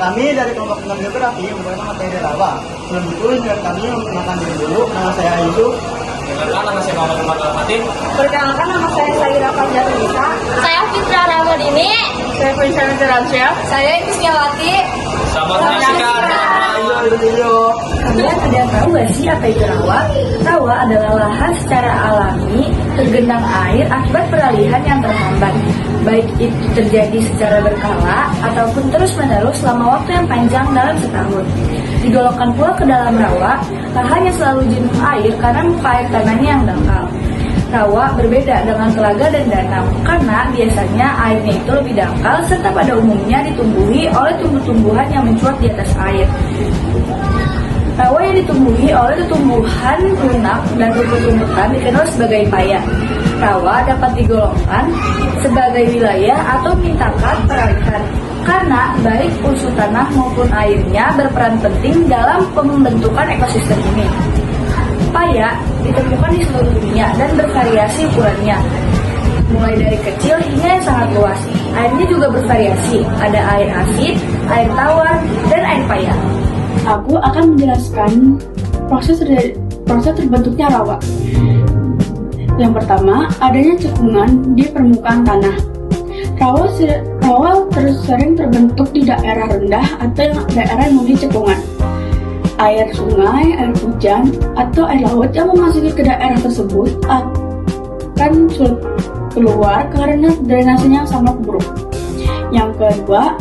Kami dari kelompok pengembangan geografi menggunakan materi rawa. Sebelum itu, izinkan kami memperkenalkan diri dulu. Nama saya Yusuf. Perkenalkan, nama saya Muhammad Umar Al-Fatih. Perkenalkan, nama saya Saira Fajarunisa. Saya Fitra Ramadini. Saya Faisal Teramsyah. Saya Ismiawati. Selamat menyaksikan. Kalian ada yang tahu gak sih apa itu rawa? Rawa adalah lahan secara alami tergenang air akibat peralihan yang terhambat, baik itu terjadi secara berkala ataupun terus-menerus selama waktu yang panjang dalam setahun. Digolongkan pula ke dalam rawa, lahan yang selalu jenuh air karena muka air tanahnya yang dangkal. Rawa berbeda dengan telaga dan danau karena biasanya airnya itu lebih dangkal serta pada umumnya ditumbuhi oleh tumbuh-tumbuhan yang mencuat di atas air. Rawa yang ditumbuhi oleh tumbuhan lunak dan rumput-rumputan dikenal sebagai paya. Rawa dapat digolongkan sebagai wilayah atau mintakat peralihan karena baik unsur tanah maupun airnya berperan penting dalam pembentukan ekosistem ini. Paya ditemukan di seluruh dunia dan bervariasi ukurannya, mulai dari kecil hingga yang sangat luas. Airnya juga bervariasi, ada air asin, air tawar, dan air paya. Aku akan menjelaskan proses terbentuknya rawa. Yang pertama, adanya cekungan di permukaan tanah. Rawa sering terbentuk di daerah rendah atau daerah yang memiliki cekungan. Air sungai, air hujan, atau air laut yang memasuki ke daerah tersebut akan sulit keluar karena drainasenya sangat buruk. Yang kedua,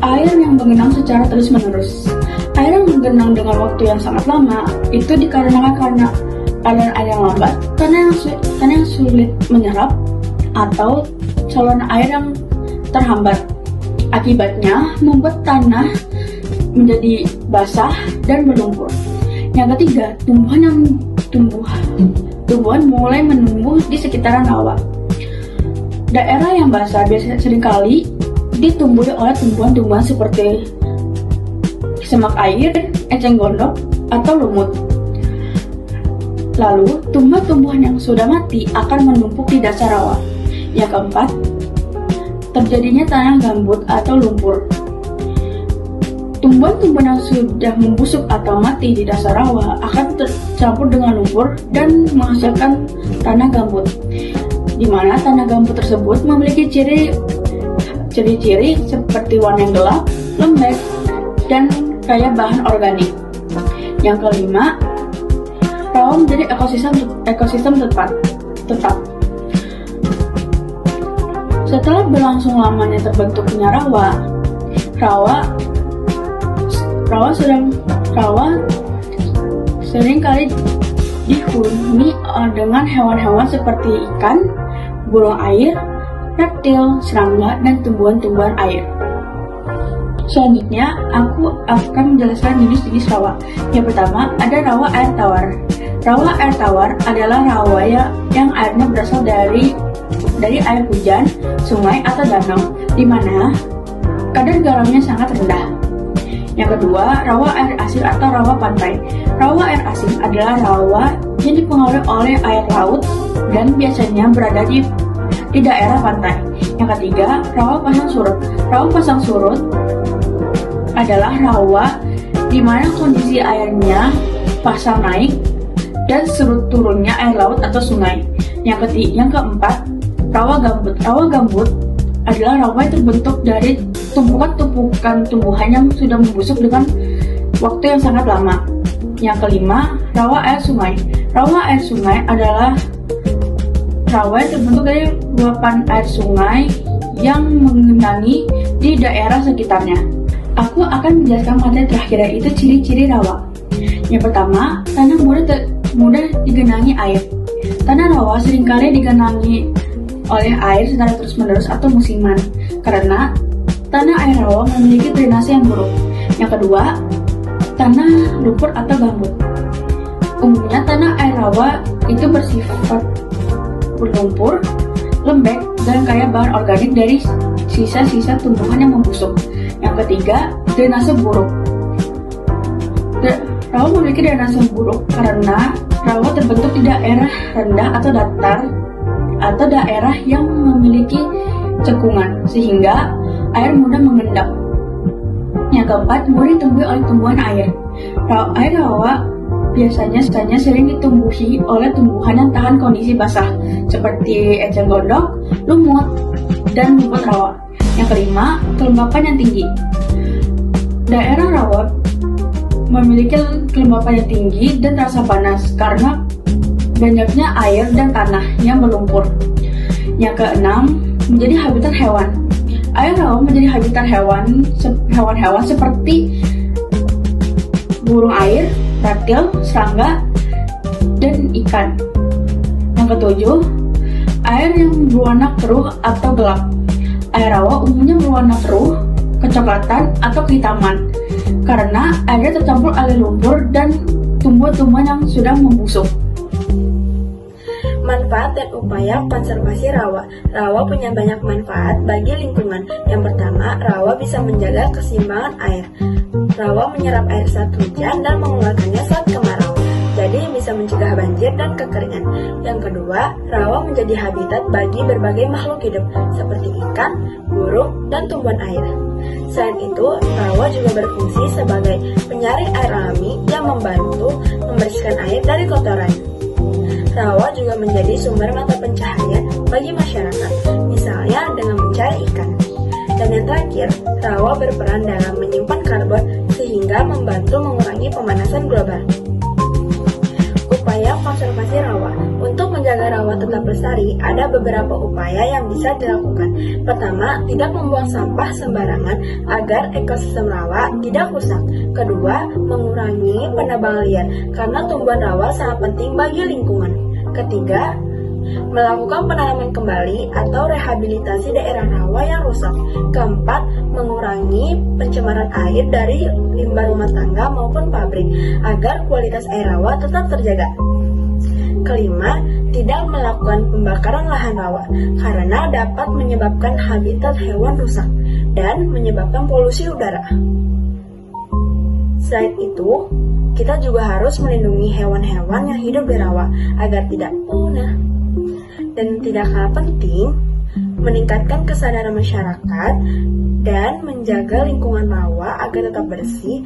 air yang menggenang secara terus-menerus. Air yang menggenang dengan waktu yang sangat lama itu dikarenakan karena aliran air yang lambat, tanah yang sulit menyerap, atau saluran air yang terhambat. Akibatnya membuat tanah menjadi basah dan berlumpur. Yang ketiga, tumbuhan mulai menumbuh di sekitaran rawa. Daerah yang basah biasanya seringkali ditumbuhi oleh tumbuhan-tumbuhan seperti semak air, eceng gondok, atau lumut. Lalu, tumbuhan-tumbuhan yang sudah mati akan menumpuk di dasar rawa. Yang keempat, terjadinya tanah gambut atau lumpur. Tumbuhan-tumbuhan yang sudah membusuk atau mati di dasar rawa akan tercampur dengan lumpur dan menghasilkan tanah gambut, di mana tanah gambut tersebut memiliki ciri-ciri seperti warna yang gelap, lembek, dan kaya bahan organik. Yang kelima, rawa menjadi ekosistem tetap. Setelah berlangsung lamanya terbentuknya rawa sering kali dihuni dengan hewan-hewan seperti ikan, burung air, reptil, serangga, dan tumbuhan-tumbuhan air. Selanjutnya, aku akan menjelaskan jenis-jenis rawa. Yang pertama, ada rawa air tawar. Rawa air tawar adalah rawa yang airnya berasal dari air hujan, sungai, atau danau, di mana kadar garamnya sangat rendah. Yang kedua, rawa air asin atau rawa pantai. Rawa air asin adalah rawa yang dipengaruhi oleh air laut dan biasanya berada di daerah pantai. Yang ketiga, rawa pasang surut. Rawa pasang surut adalah rawa di mana kondisi airnya pasang naik dan surut turunnya air laut atau sungai. Yang keempat, rawa gambut. Rawa gambut adalah rawa yang terbentuk dari tumpukan tumbuhan yang sudah membusuk dengan waktu yang sangat lama. Yang kelima, rawa air sungai. Rawa air sungai adalah rawa yang terbentuk dari luapan air sungai yang menggenangi di daerah sekitarnya. Aku akan menjelaskan materi terakhir, yaitu ciri-ciri rawa. Yang pertama, tanah mudah digenangi air. Tanah rawa seringkali digenangi oleh air secara terus-menerus atau musiman karena tanah air rawa memiliki drainase yang buruk. Yang kedua, tanah lumpur atau gambut. Umumnya tanah air rawa itu bersifat berlumpur, lembek, dan kaya bahan organik dari sisa-sisa tumbuhan yang membusuk. Yang ketiga, drainase buruk. Rawa memiliki drainase buruk karena rawa terbentuk di daerah rendah atau datar atau daerah yang memiliki cekungan sehingga air mudah mengendap. Yang keempat, mudah ditumbuhi oleh tumbuhan air. Air rawa biasanya sering ditumbuhi oleh tumbuhan yang tahan kondisi basah, seperti eceng gondok, lumut, dan rumput rawa. Yang kelima, kelembapan yang tinggi. Daerah rawa memiliki kelembapan yang tinggi dan terasa panas karena banyaknya air dan tanah yang berlumpur. Yang keenam, menjadi habitat hewan. Air rawa menjadi habitat hewan-hewan seperti burung air, reptil, serangga, dan ikan. Yang ketujuh, air yang berwarna keruh atau gelap. Air rawa umumnya berwarna keruh, kecoklatan, atau kehitaman karena airnya tercampur air lumpur dan tumbuhan-tumbuhan yang sudah membusuk. Manfaat dan upaya konservasi rawa. Rawa punya banyak manfaat bagi lingkungan. Yang pertama, rawa bisa menjaga keseimbangan air. Rawa menyerap air saat hujan dan mengeluarkannya saat kemarau, jadi bisa mencegah banjir dan kekeringan. Yang kedua, rawa menjadi habitat bagi berbagai makhluk hidup seperti ikan, burung, dan tumbuhan air. Selain itu, rawa juga berfungsi sebagai penyaring air alami yang membantu membersihkan air dari kotoran. Rawa juga menjadi sumber mata pencaharian bagi masyarakat, misalnya dengan mencari ikan. Dan yang terakhir, rawa berperan dalam menyimpan karbon sehingga membantu mengurangi pemanasan global. Upaya konservasi rawa. Untuk menjaga rawa tetap lestari, ada beberapa upaya yang bisa dilakukan. Pertama, tidak membuang sampah sembarangan agar ekosistem rawa tidak rusak. Kedua, mengurangi penebangan liar karena tumbuhan rawa sangat penting bagi lingkungan. Ketiga, melakukan penanaman kembali atau rehabilitasi daerah rawa yang rusak. Keempat, mengurangi pencemaran air dari limbah rumah tangga maupun pabrik agar kualitas air rawa tetap terjaga. Kelima, tidak melakukan pembakaran lahan rawa karena dapat menyebabkan habitat hewan rusak dan menyebabkan polusi udara. Selain itu, kita juga harus melindungi hewan-hewan yang hidup di rawa agar tidak punah. Dan tidak kalah penting, meningkatkan kesadaran masyarakat dan menjaga lingkungan rawa agar tetap bersih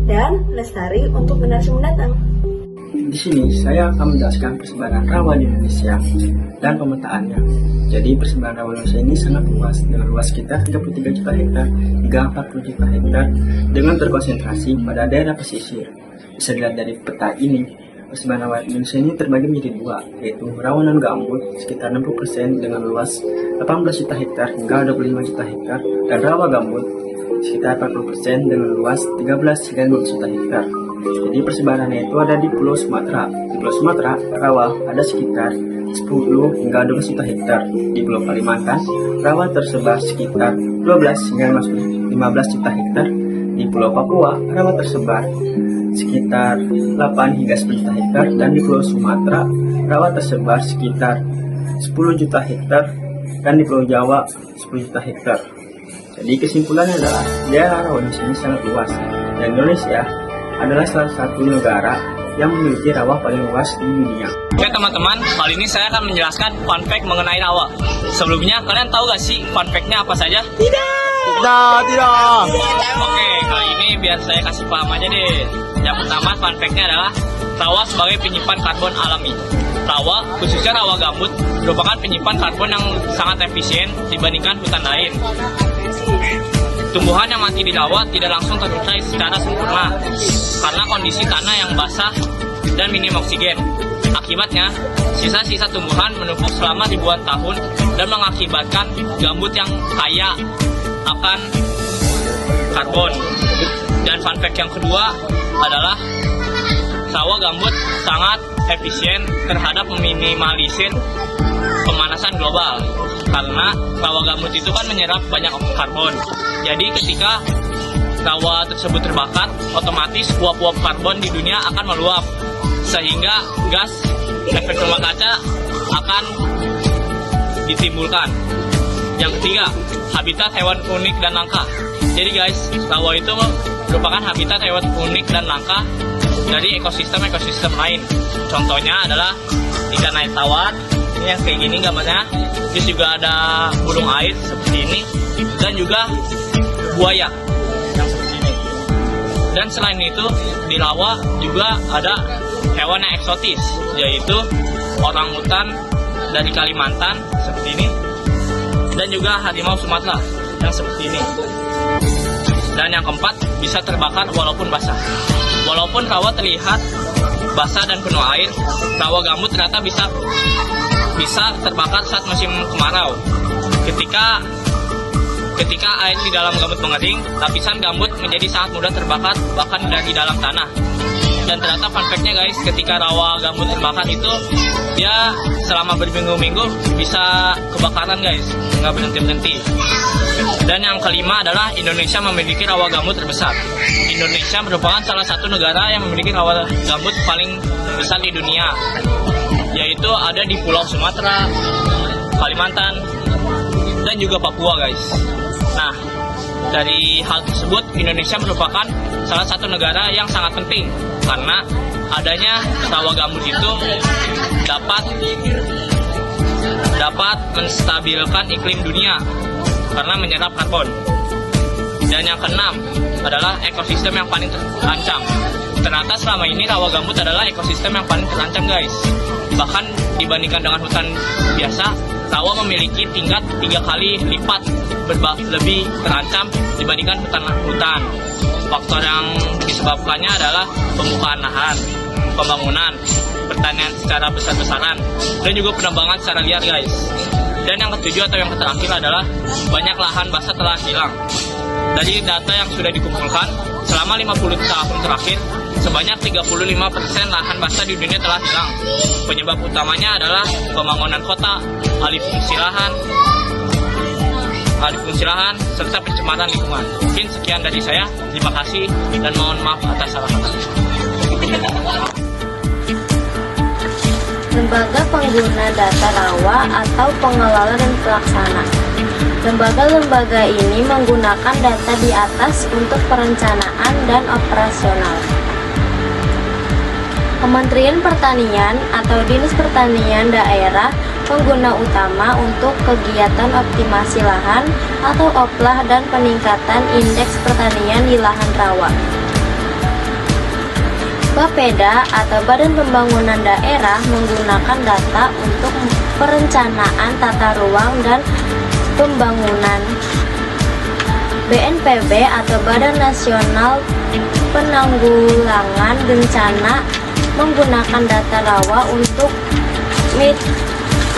dan lestari untuk generasi mendatang. Di sini saya akan menjelaskan persebaran rawa di Indonesia dan pemetaannya. Jadi persebaran rawa Indonesia ini sangat luas, dengan luas sekitar 33 juta hektar hingga 40 juta hektar dengan terkonsentrasi pada daerah pesisir. Bisa dilihat dari peta ini, persebaran rawa Indonesia ini terbagi menjadi dua, yaitu rawa non gambut sekitar 60% dengan luas 18 juta hektar hingga 25 juta hektar, dan rawa gambut sekitar 40% dengan luas 13 hingga 20 juta hektar. Jadi persebarannya itu ada di Pulau Sumatera. Di Pulau Sumatera, rawa ada sekitar 10 hingga 12 juta hektar. Di Pulau Kalimantan, rawa tersebar sekitar 12 hingga 15 juta hektar. Di Pulau Papua, rawa tersebar sekitar 8 hingga 10 juta hektar, dan di Pulau Sumatera rawa tersebar sekitar 10 juta hektar, dan di Pulau Jawa 10 juta hektar. Jadi kesimpulannya adalah daerah rawa Indonesia ini sangat luas, dan Indonesia adalah salah satu negara yang memiliki rawa paling luas di dunia. Oke teman-teman, kali ini saya akan menjelaskan fun fact mengenai rawa. Sebelumnya, kalian tahu gak sih fun fact-nya apa saja? Tidak. Oke, kali ini biar saya kasih paham aja deh. Yang pertama, fun fact-nya adalah rawa sebagai penyimpan karbon alami. Rawa, khususnya rawa gambut, merupakan penyimpan karbon yang sangat efisien dibandingkan hutan lain. Tumbuhan yang mati di rawa tidak langsung terurai secara sempurna karena kondisi tanah yang basah dan minim oksigen. Akibatnya, sisa-sisa tumbuhan menumpuk selama ribuan tahun dan mengakibatkan gambut yang kaya akan karbon. Dan fun fact yang kedua adalah rawa gambut sangat efisien terhadap meminimalisir pemanasan global karena rawa gambut itu kan menyerap banyak karbon. Jadi ketika rawa tersebut terbakar, otomatis uap-uap karbon di dunia akan meluap sehingga gas efek rumah kaca akan ditimbulkan. Yang ketiga, habitat hewan unik dan langka. Jadi guys, rawa itu merupakan habitat hewan unik dan langka dari ekosistem lain. Contohnya adalah ikan air tawar, ini yang kayak gini gambarnya. Terus juga ada burung air seperti ini, dan juga buaya yang seperti ini. Dan selain itu di rawa juga ada hewan yang eksotis, yaitu orangutan dari Kalimantan seperti ini, dan juga harimau Sumatera yang seperti ini. Dan yang keempat, bisa terbakar walaupun basah. Walaupun rawa terlihat basah dan penuh air, rawa gambut ternyata bisa terbakar saat musim kemarau. Ketika air di dalam gambut mengering, lapisan gambut menjadi sangat mudah terbakar bahkan dari dalam tanah. Dan ternyata fun fact-nya guys, ketika rawa gambut terbakar itu dia selama berminggu-minggu bisa kebakaran guys, nggak berhenti-berhenti. Dan yang kelima adalah Indonesia memiliki rawa gambut terbesar. Indonesia merupakan salah satu negara yang memiliki rawa gambut paling besar di dunia, yaitu ada di Pulau Sumatera, Kalimantan, dan juga Papua guys. Nah, dari hal tersebut Indonesia merupakan salah satu negara yang sangat penting karena adanya rawa gambut itu dapat menstabilkan iklim dunia karena menyerap karbon. Dan yang keenam adalah ekosistem yang paling terancam. Ternyata selama ini rawa gambut adalah ekosistem yang paling terancam guys. Bahkan dibandingkan dengan hutan biasa, rawa memiliki tingkat 3 kali lipat lebih terancam dibandingkan hutan. Faktor yang disebabkannya adalah pembukaan lahan, pembangunan, pertanian secara besar-besaran, dan juga penebangan secara liar guys. Dan yang ketujuh atau yang terakhir adalah banyak lahan basah telah hilang. Dari data yang sudah dikumpulkan, selama 50 tahun terakhir, sebanyak 35% lahan basah di dunia telah hilang. Penyebab utamanya adalah pembangunan kota, alih fungsi lahan, serta pencemaran lingkungan. Mungkin sekian dari saya, terima kasih dan mohon maaf atas salah kata. Lembaga Pengguna Data Rawa atau Pengelola dan Pelaksana. Lembaga-lembaga ini menggunakan data di atas untuk perencanaan dan operasional. Kementerian Pertanian atau Dinas Pertanian Daerah pengguna utama untuk kegiatan optimasi lahan atau OPLAH dan peningkatan indeks pertanian di lahan rawa. Bapeda atau Badan Pembangunan Daerah menggunakan data untuk perencanaan tata ruang dan pembangunan. BNPB atau Badan Nasional Penanggulangan Bencana menggunakan data rawa untuk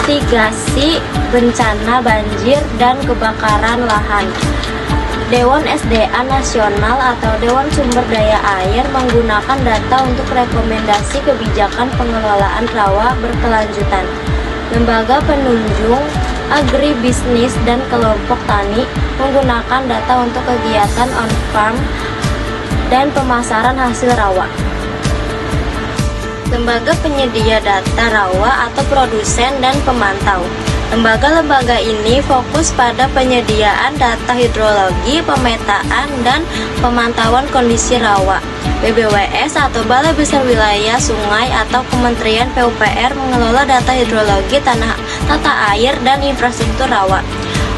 mitigasi bencana banjir dan kebakaran lahan. Dewan SDA Nasional atau Dewan Sumber Daya Air menggunakan data untuk rekomendasi kebijakan pengelolaan rawa berkelanjutan. Lembaga penunjung agribisnis dan kelompok tani menggunakan data untuk kegiatan on-farm dan pemasaran hasil rawa. Lembaga penyedia data rawa atau produsen dan pemantau. Lembaga-lembaga ini fokus pada penyediaan data hidrologi, pemetaan, dan pemantauan kondisi rawa. BBWS atau Balai Besar Wilayah Sungai atau Kementerian PUPR mengelola data hidrologi, tata air, dan infrastruktur rawa.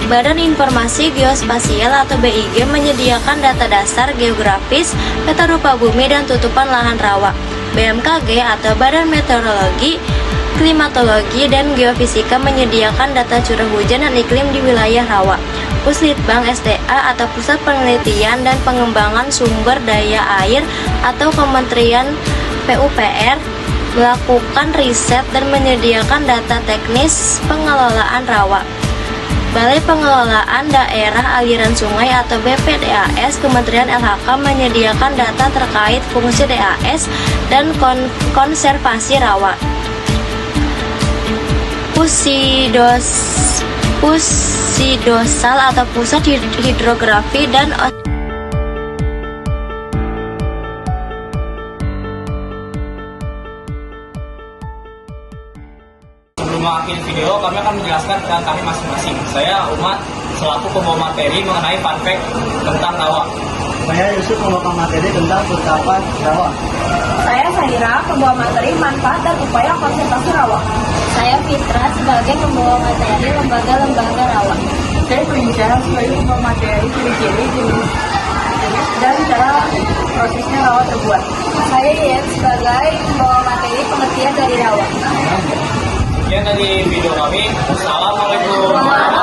Badan Informasi Geospasial atau BIG menyediakan data dasar geografis, peta rupa bumi, dan tutupan lahan rawa. BMKG atau Badan Meteorologi, Klimatologi, dan Geofisika menyediakan data curah hujan dan iklim di wilayah rawa. Puslitbang SDA atau Pusat Penelitian dan Pengembangan Sumber Daya Air atau Kementerian PUPR melakukan riset dan menyediakan data teknis pengelolaan rawa. Balai Pengelolaan Daerah Aliran Sungai atau BPDAS Kementerian LHK menyediakan data terkait fungsi DAS dan konservasi rawa. Pusidosal atau Pusat Hidrografi dan Sebelum mengakhiri video, kami akan menjelaskan tentang kami masing-masing. Saya Umat, selaku pembawa materi mengenai fun fact tentang rawa. Saya Yusuf, membawa materi tentang percakapan rawa. Saya Saira, pembawa materi manfaat dan upaya konservasi rawa. saya Fitra sebagai pembawa materi lembaga-lembaga rawa. Saya Prinsa sebagai pembawa materi ciri-ciri jenis jenis dan cara prosesnya rawa terbuat. Saya Yen sebagai pembawa materi pengertian dari rawa. Sekian dari video kami. Assalamualaikum.